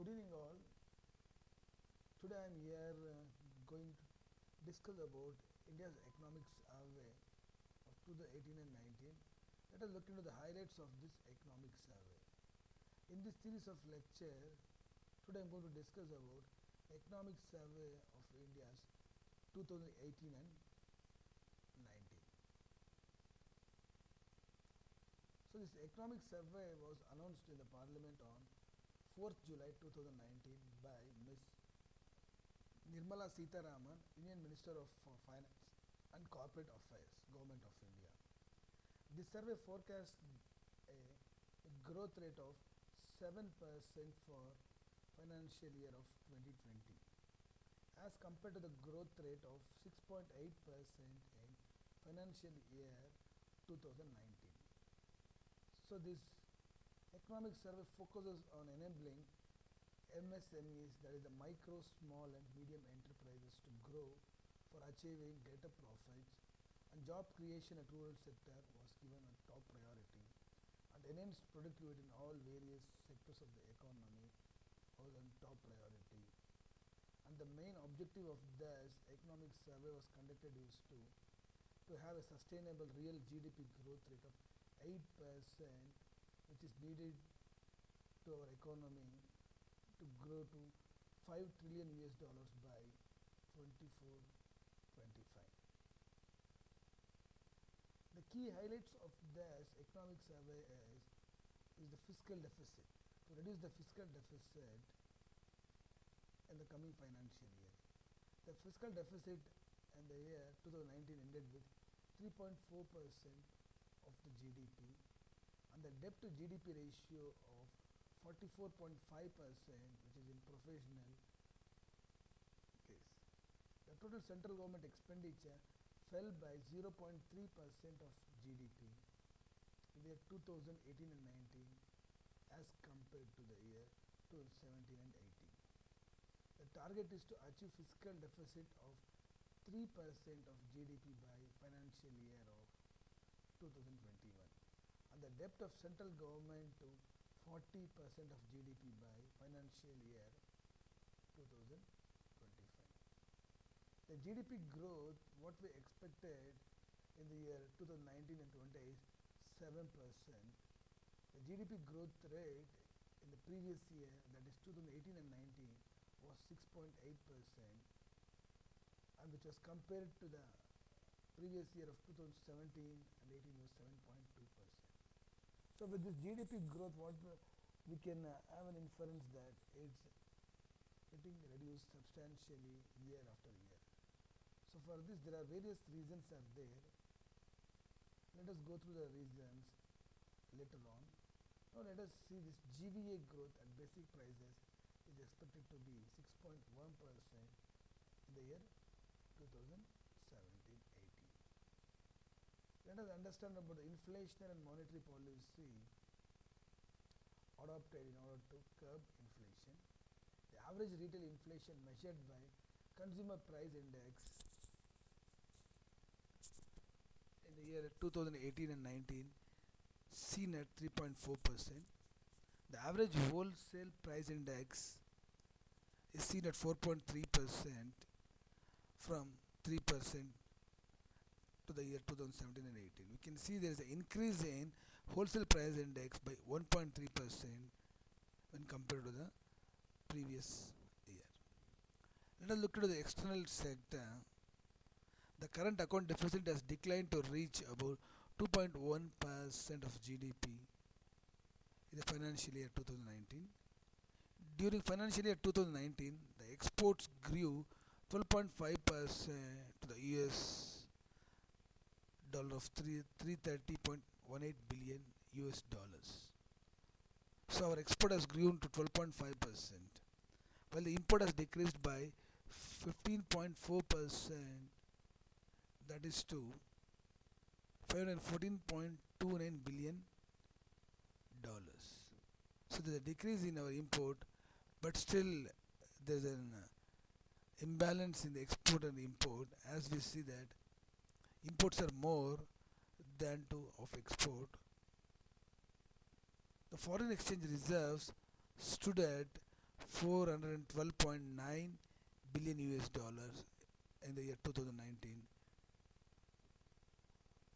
Good evening, all. Today I am here going to discuss about India's economic survey of 2018 and 19. Let us look into the highlights of this economic survey. In this series of lecture, today I am going to discuss about economic survey of India's 2018 and 19. So this economic survey was announced in the Parliament on 4th July 2019 by Ms. Nirmala Sitharaman, Union Minister of Finance and Corporate Affairs, Government of India. This survey forecasts a growth rate of 7% for financial year of 2020 as compared to the growth rate of 6.8% in financial year 2019. So this economic survey focuses on enabling MSMEs, that is the micro, small and medium enterprises, to grow for achieving greater profits, and job creation at rural sector was given a top priority, and enhanced productivity in all various sectors of the economy was on top priority. And the main objective of this economic survey was conducted is to have a sustainable real GDP growth rate of 8%, which is needed to our economy to grow to 5 trillion US dollars by 24-25. The key highlights of this economic survey is the fiscal deficit. To reduce the fiscal deficit in the coming financial year. The fiscal deficit in the year 2019 ended with 3.4% of the GDP, and the debt to GDP ratio of 44.5%, which is in professional case. The total central government expenditure fell by 0.3% of GDP in the year 2018 and 19 as compared to the year 2017 and 18. The target is to achieve fiscal deficit of 3% of GDP by financial year of 2021, and the debt of central government to 40% of GDP by financial year 2025. The GDP growth, what we expected in the year 2019 and 20 is 7%. The GDP growth rate in the previous year, that is 2018 and 19, was 6.8%, and which was compared to the previous year of 2017 and 18 was 7.2%. So with this GDP growth, what we can have an inference that it's getting reduced substantially year after year. So for this, there are various reasons are there. Let us go through the reasons later on. Now let us see this GVA growth at basic prices is expected to be 6.1% in the year 2017-18. Let us understand about the inflation and monetary policy adopted in order to curb inflation. The average retail inflation measured by consumer price index in the year 2018 and 19 seen at 3.4%. The average wholesale price index is seen at 4.3% from 3% to the year 2017 and 18. We can see there is an increase in wholesale price index by 1.3% when compared to the previous year. Let us look at the external sector. The current account deficit has declined to reach about 2.1% of GDP in the financial year 2019. During financial year 2019, the exports grew 12.5% to the US dollar of 330.18 billion US dollars. So our export has grown to 12.5%, while the import has decreased by 15.4%, that is to 514.29 billion dollars. So there is a decrease in our import, but still there is an imbalance in the export and import, as we see that imports are more than of export. The foreign exchange reserves stood at 412.9 billion US dollars in the year 2019.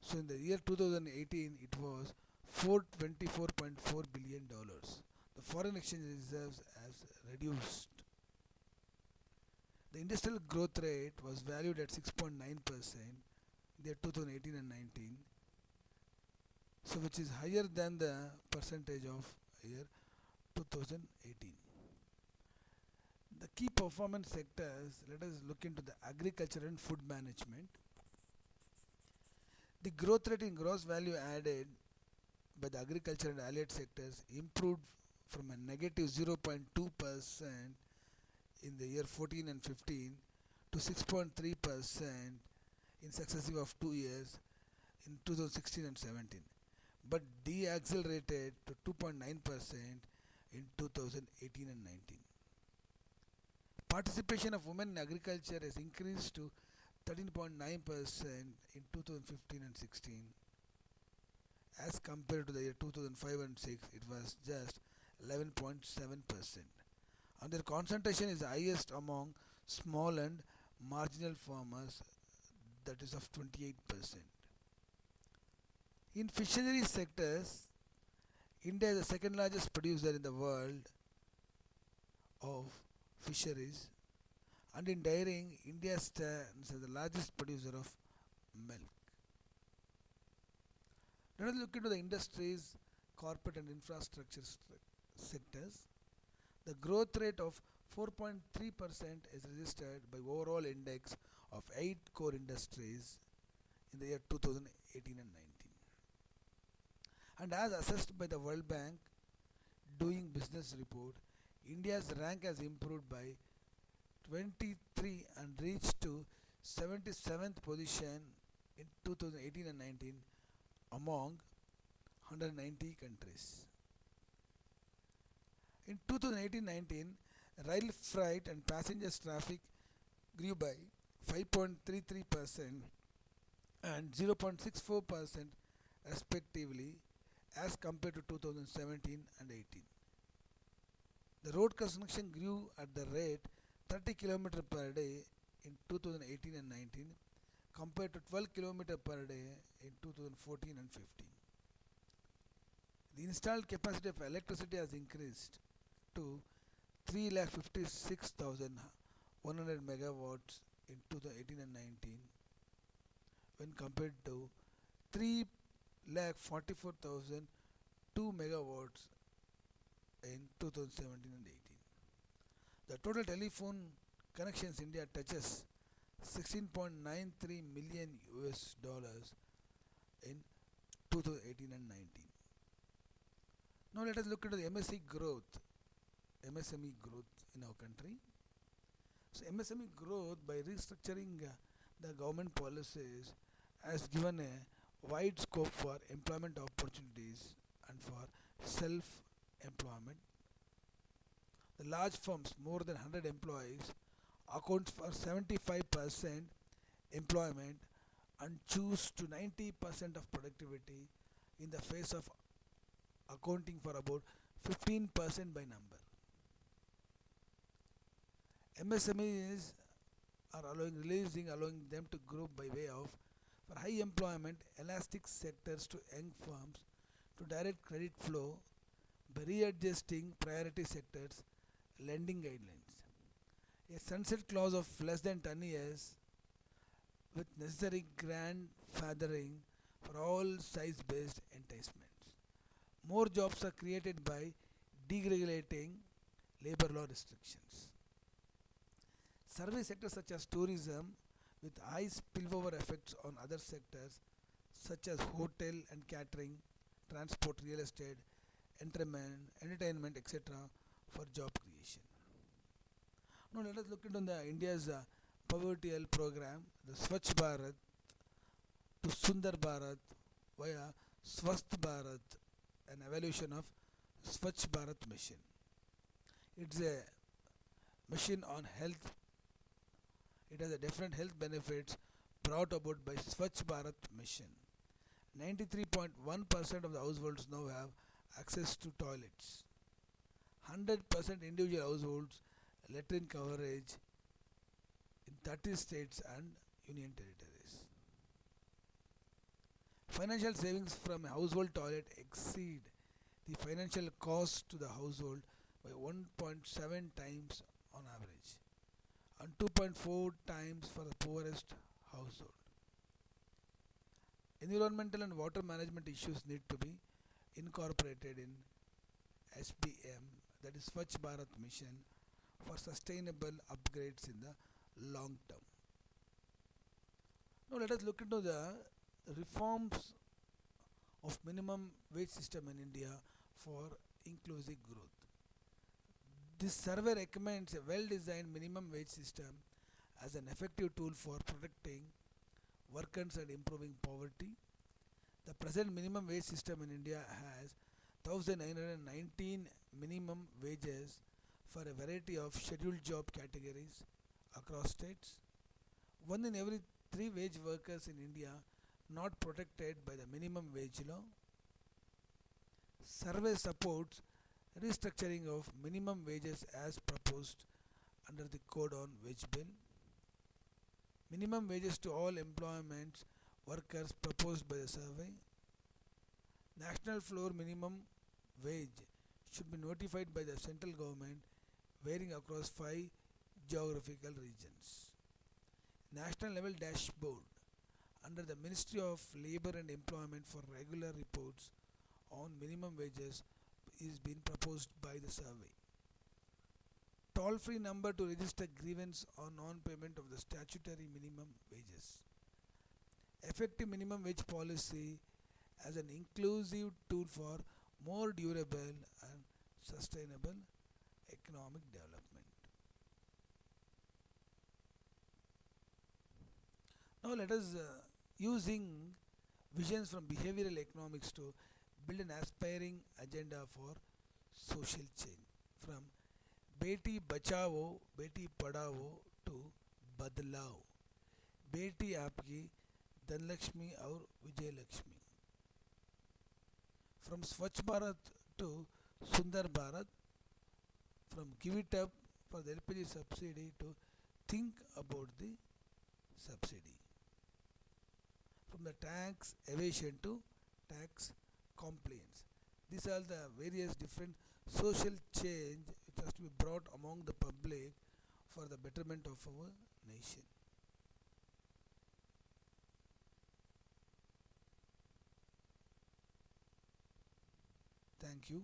So in the year 2018, it was 424.4 billion dollars. The foreign exchange reserves has reduced. The industrial growth rate was valued at 6.9% in the year 2018 and 19, so which is higher than the percentage of year 2018. The key performance sectors, let us look into the agriculture and food management. The growth rate in gross value added by the agriculture and allied sectors improved from a negative 0.2% in the year 14 and 15 to 6.3% in successive of 2 years in 2016 and 17, but deaccelerated to 2.9% in 2018 and 19. Participation of women in agriculture has increased to 13.9% in 2015 and 16. As compared to the year 2005 and 6, it was just 11.7%. And their concentration is highest among small and marginal farmers, that is of 28%. In fisheries sectors, India is the second largest producer in the world of fisheries, and in dairying, India stands as the largest producer of milk. Let us look into the industries, corporate and infrastructure sectors. The growth rate of 4.3% is registered by overall index of 8 core industries in the year 2018 and 19. And as assessed by the World Bank Doing Business report, India's rank has improved by 23 and reached to 77th position in 2018 and 19 among 190 countries. In 2018-19, rail freight and passengers traffic grew by 5.33% and 0.64% respectively as compared to 2017 and 18. The road construction grew at the rate 30 km per day in 2018 and 19 compared to 12 km per day in 2014 and 15. The installed capacity of electricity has increased to 3,56,100 megawatts in 2018 and 19 when compared to 3,44,002 megawatts in 2017 and 18. The total telephone connections India touches 16.93 million US dollars in 2018 and 19. Now let us look at the MSME growth in our country. So MSME growth, by restructuring the government policies, has given a wide scope for employment opportunities and for self-employment. The large firms, more than 100 employees, account for 75% employment and choose to 90% of productivity in the face of accounting for about 15% by number. MSMEs are allowing them to grow by way of, for high employment, elastic sectors to young firms to direct credit flow by readjusting priority sectors, lending guidelines. A sunset clause of less than 10 years with necessary grandfathering for all size-based enticements. More jobs are created by deregulating labor law restrictions. Service sectors such as tourism, with high spillover effects on other sectors such as hotel and catering, transport, real estate, entertainment, etc. for job creation. Now let us look into India's poverty help program, the Swachh Bharat to Sundar Bharat via Swasth Bharat, an evolution of Swachh Bharat mission. It's a mission on health. It has a different health benefits brought about by Swachh Bharat mission. 93.1% of the households now have access to toilets. 100% individual households latrine coverage in 30 states and union territories. Financial savings from a household toilet exceed the financial cost to the household by 1.7 times on average and 2.4 times for the poorest household. Environmental and water management issues need to be incorporated in SBM, that is Swachh Bharat Mission, for sustainable upgrades in the long term. Now let us look into the reforms of minimum wage system in India for inclusive growth. This survey recommends a well-designed minimum wage system as an effective tool for protecting workers and improving poverty. The present minimum wage system in India has 1919 minimum wages for a variety of scheduled job categories across states. One in every three wage workers in India not protected by the minimum wage law. Survey supports restructuring of minimum wages as proposed under the Code on Wage Bill. Minimum wages to all employment workers proposed by the survey. National floor minimum wage should be notified by the central government varying across 5 geographical regions. National level dashboard under the Ministry of Labour and Employment for regular reports on minimum wages is being proposed by the survey. Toll-free number to register grievance on non-payment of the statutory minimum wages. Effective minimum wage policy as an inclusive tool for more durable and sustainable economic development. Now let us using visions from behavioral economics to build an aspiring agenda for social change, from Beti Bachao, Beti Padhao to Badlao, Beti Aapki, Dhanlakshmi aur Vijay Lakshmi. From Swachh Bharat to Sundar Bharat, from give it up for the LPG subsidy to think about the subsidy. From the tax evasion to tax compliance. These are the various different social change which has to be brought among the public for the betterment of our nation. Thank you.